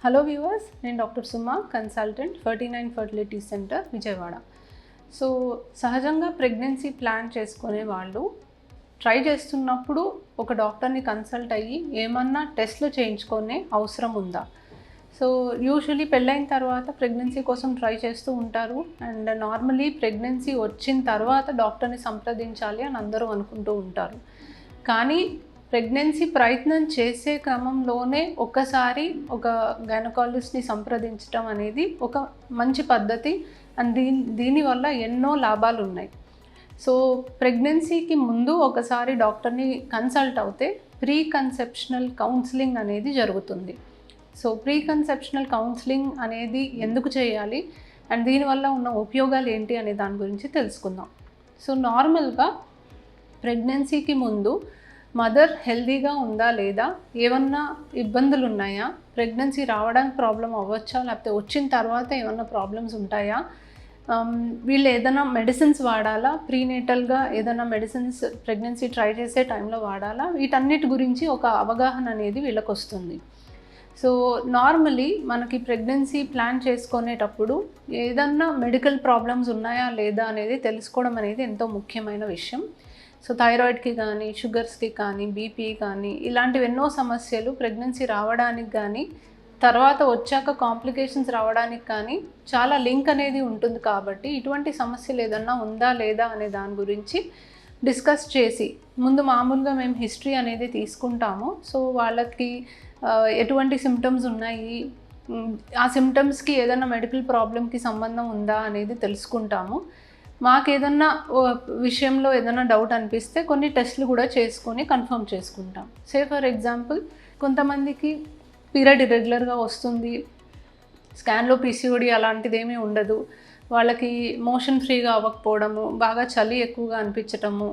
Hello viewers, నేను doctor Suma, consultant 39 fertility centre Vijayawada. So సహజంగా pregnancy plan చేసుకునే వాళ్ళు ట్రై చేస్తున్నప్పుడు ఒక డాక్టర్ని కన్సల్ట్ అయ్యి ఏమన్నా టెస్ట్లు చేయించుకునే అవసరం ఉందా? సో యూజువలీ పెళ్ళైన తర్వాత ప్రెగ్నెన్సీ కోసం ట్రై చేస్తూ ఉంటారు అండ్ నార్మలీ ప్రెగ్నెన్సీ వచ్చిన తర్వాత డాక్టర్ని సంప్రదించాలి అని అందరూ అనుకుంటూ ఉంటారు. కానీ ప్రెగ్నెన్సీ ప్రయత్నం చేసే క్రమంలోనే ఒక్కసారి ఒక గైనకాలజిస్ట్ని సంప్రదించడం అనేది ఒక మంచి పద్ధతి అండ్ దీనివల్ల ఎన్నో లాభాలు ఉన్నాయి. సో ప్రెగ్నెన్సీకి ముందు ఒకసారి డాక్టర్ని కన్సల్ట్ అవుతే ప్రీ కన్సెప్షనల్ కౌన్సిలింగ్ అనేది జరుగుతుంది. సో ప్రీ కన్సెప్షనల్ కౌన్సిలింగ్ అనేది ఎందుకు చేయాలి అండ్ దీనివల్ల ఉన్న ఉపయోగాలు ఏంటి అనే దాని గురించి తెలుసుకుందాం. సో నార్మల్గా ప్రెగ్నెన్సీకి ముందు మదర్ హెల్దీగా ఉందా లేదా, ఏమన్నా ఇబ్బందులు ఉన్నాయా, ప్రెగ్నెన్సీ రావడానికి ప్రాబ్లం అవ్వచ్చా, లేకపోతే వచ్చిన తర్వాత ఏమన్నా ప్రాబ్లమ్స్ ఉంటాయా, వీళ్ళు ఏదైనా మెడిసిన్స్ వాడాలా, ప్రీనేటల్గా ఏదైనా మెడిసిన్స్ ప్రెగ్నెన్సీ ట్రై చేసే టైంలో వాడాలా, వీటన్నిటి గురించి ఒక అవగాహన అనేది వీళ్ళకి వస్తుంది. సో నార్మలీ మనకి ప్రెగ్నెన్సీ ప్లాన్ చేసుకునేటప్పుడు ఏదన్నా మెడికల్ ప్రాబ్లమ్స్ ఉన్నాయా లేదా అనేది తెలుసుకోవడం అనేది ఎంతో ముఖ్యమైన విషయం. సో థైరాయిడ్కి కానీ, షుగర్స్కి కానీ, బీపీ కానీ ఇలాంటివి ఎన్నో సమస్యలు ప్రెగ్నెన్సీ రావడానికి కానీ తర్వాత వచ్చాక కాంప్లికేషన్స్ రావడానికి కానీ చాలా లింక్ అనేది ఉంటుంది. కాబట్టి ఇటువంటి సమస్యలు ఏదన్నా ఉందా లేదా అనే దాని గురించి డిస్కస్ చేసి ముందు మామూలుగా మేము హిస్టరీ అనేది తీసుకుంటాము. సో వాళ్ళకి ఎటువంటి సిమ్టమ్స్ ఉన్నాయి, ఆ సిమ్టమ్స్కి ఏదైనా మెడికల్ ప్రాబ్లమ్కి సంబంధం ఉందా అనేది తెలుసుకుంటాము. మాకు ఏదన్నా విషయంలో ఏదైనా డౌట్ అనిపిస్తే కొన్ని టెస్ట్లు కూడా చేసుకొని కన్ఫర్మ్ చేసుకుంటాం. సే ఫర్ ఎగ్జాంపుల్, కొంతమందికి పీరియడ్ ఇర్రెగ్యులర్గా వస్తుంది, స్కాన్లో పీసీఓడి అలాంటిది ఏమీ ఉండదు, వాళ్ళకి మోషన్ ఫ్రీగా అవ్వకపోవడము, బాగా చలి ఎక్కువగా అనిపించటము,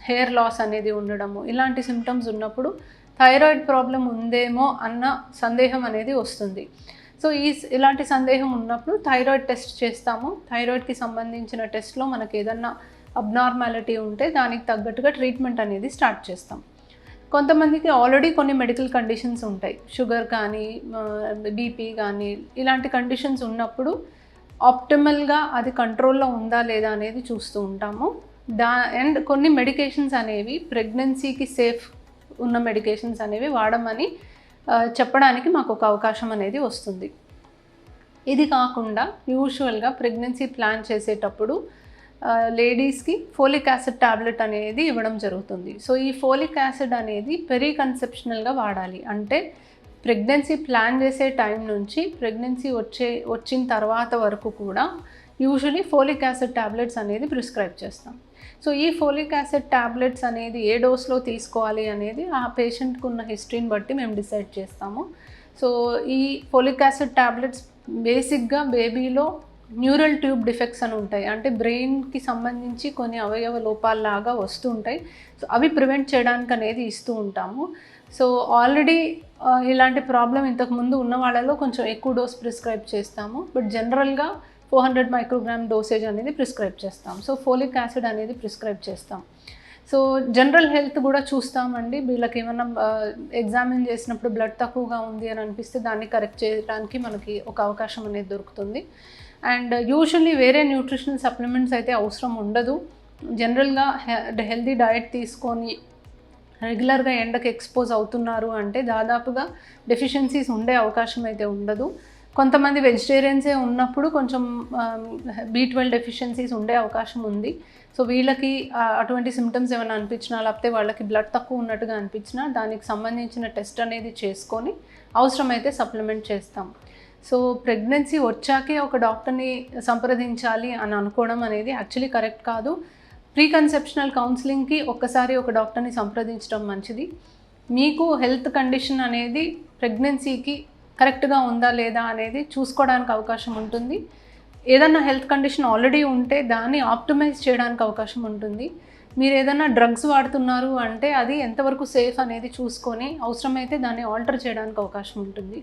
హెయిర్ లాస్ అనేది ఉండడము, ఇలాంటి సిమ్టమ్స్ ఉన్నప్పుడు థైరాయిడ్ ప్రాబ్లం ఉందేమో అన్న సందేహం అనేది వస్తుంది. సో ఇలాంటి సందేహం ఉన్నప్పుడు థైరాయిడ్ టెస్ట్ చేస్తాము. థైరాయిడ్కి సంబంధించిన టెస్ట్లో మనకి ఏదన్నా అబ్నార్మాలిటీ ఉంటే దానికి తగ్గట్టుగా ట్రీట్మెంట్ అనేది స్టార్ట్ చేస్తాం. కొంతమందికి ఆల్రెడీ కొన్ని మెడికల్ కండిషన్స్ ఉంటాయి, షుగర్ కానీ, బీపీ కానీ, ఇలాంటి కండిషన్స్ ఉన్నప్పుడు ఆప్టిమల్గా అది కంట్రోల్లో ఉందా లేదా అనేది చూస్తూ ఉంటాము. అండ్ కొన్ని మెడికేషన్స్ అనేవి ప్రెగ్నెన్సీకి సేఫ్ ఉన్న మెడికేషన్స్ అనేవి వాడమని చెప్పడానికి మాకు ఒక అవకాశం అనేది వస్తుంది. ఇది కాకుండా యూజువల్గా ప్రెగ్నెన్సీ ప్లాన్ చేసేటప్పుడు లేడీస్కి ఫోలిక్ యాసిడ్ ట్యాబ్లెట్ అనేది ఇవ్వడం జరుగుతుంది. సో ఈ ఫోలిక్ యాసిడ్ అనేది పెరీ కన్సెప్షనల్గా వాడాలి. అంటే ప్రెగ్నెన్సీ ప్లాన్ చేసే టైం నుంచి ప్రెగ్నెన్సీ వచ్చిన తర్వాత వరకు కూడా యూజువలీ ఫోలిక్ యాసిడ్ ట్యాబ్లెట్స్ అనేది ప్రిస్క్రైబ్ చేస్తాం. సో ఈ ఫోలిక్ యాసిడ్ ట్యాబ్లెట్స్ అనేది ఏ డోస్లో తీసుకోవాలి అనేది ఆ పేషెంట్కి ఉన్న హిస్టరీని బట్టి మేము డిసైడ్ చేస్తాము. సో ఈ ఫోలిక్ యాసిడ్ ట్యాబ్లెట్స్ బేసిక్గా బేబీలో న్యూరల్ ట్యూబ్ డిఫెక్ట్స్ అని ఉంటాయి, అంటే బ్రెయిన్కి సంబంధించి కొన్ని అవయవ లోపాలలాగా వస్తూ ఉంటాయి. సో అవి ప్రివెంట్ చేయడానికి అనేది ఇస్తూ ఉంటాము. సో ఆల్రెడీ ఇలాంటి ప్రాబ్లం ఇంతకుముందు ఉన్న వాళ్ళలో కొంచెం ఎక్కువ డోస్ ప్రిస్క్రైబ్ చేస్తాము, బట్ జనరల్గా 400 మైక్రోగ్రామ్ డోసేజ్ అనేది ప్రిస్క్రైబ్ చేస్తాం. సో ఫోలిక్ యాసిడ్ అనేది ప్రిస్క్రైబ్ చేస్తాం. సో జనరల్ హెల్త్ కూడా చూస్తామండి. వీళ్ళకి ఏమన్నా ఎగ్జామిన్ చేసినప్పుడు బ్లడ్ తక్కువగా ఉంది అని అనిపిస్తే దాన్ని కరెక్ట్ చేయడానికి మనకి ఒక అవకాశం అనేది దొరుకుతుంది. అండ్ యూజువల్లీ వేరే న్యూట్రిషనల్ సప్లిమెంట్స్ అయితే అవసరం ఉండదు. జనరల్గా హెల్దీ డయట్ తీసుకొని రెగ్యులర్గా ఎండకి ఎక్స్పోజ్ అవుతున్నారు అంటే దాదాపుగా డెఫిషియన్సీస్ ఉండే అవకాశం అయితే ఉండదు. కొంతమంది వెజిటేరియన్సే ఉన్నప్పుడు కొంచెం B12 డెఫిషియన్సీస్ ఉండే అవకాశం ఉంది. సో వీళ్ళకి అటువంటి సిమ్టమ్స్ ఏమైనా అనిపించినా, లేకపోతే వాళ్ళకి బ్లడ్ తక్కువ ఉన్నట్టుగా అనిపించినా దానికి సంబంధించిన టెస్ట్ అనేది చేసుకొని అవసరమైతే సప్లిమెంట్ చేస్తాం. సో ప్రెగ్నెన్సీ వచ్చాకే ఒక డాక్టర్ని సంప్రదించాలి అని అనుకోవడం అనేది యాక్చువల్లీ కరెక్ట్ కాదు. ప్రీ కన్సెప్షనల్ కౌన్సిలింగ్కి ఒక్కసారి ఒక డాక్టర్ని సంప్రదించడం మంచిది. మీకు హెల్త్ కండిషన్ అనేది ప్రెగ్నెన్సీకి కరెక్ట్గా ఉందా లేదా అనేది చూసుకోవడానికి అవకాశం ఉంటుంది. ఏదన్నా హెల్త్ కండిషన్ ఆల్రెడీ ఉంటే దాన్ని ఆప్టిమైజ్ చేయడానికి అవకాశం ఉంటుంది. మీరు ఏదైనా డ్రగ్స్ వాడుతున్నారు అంటే అది ఎంతవరకు సేఫ్ అనేది చూసుకొని అవసరమైతే దాన్ని ఆల్టర్ చేయడానికి అవకాశం ఉంటుంది.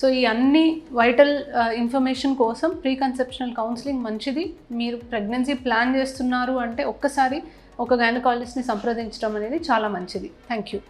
సో ఈ అన్ని వైటల్ ఇన్ఫర్మేషన్ కోసం ప్రీ కన్సెప్షనల్ కౌన్సిలింగ్ మంచిది. మీరు ప్రెగ్నెన్సీ ప్లాన్ చేస్తున్నారు అంటే ఒక్కసారి ఒక గైనకాలజిస్ట్ని సంప్రదించడం అనేది చాలా మంచిది. Thank you.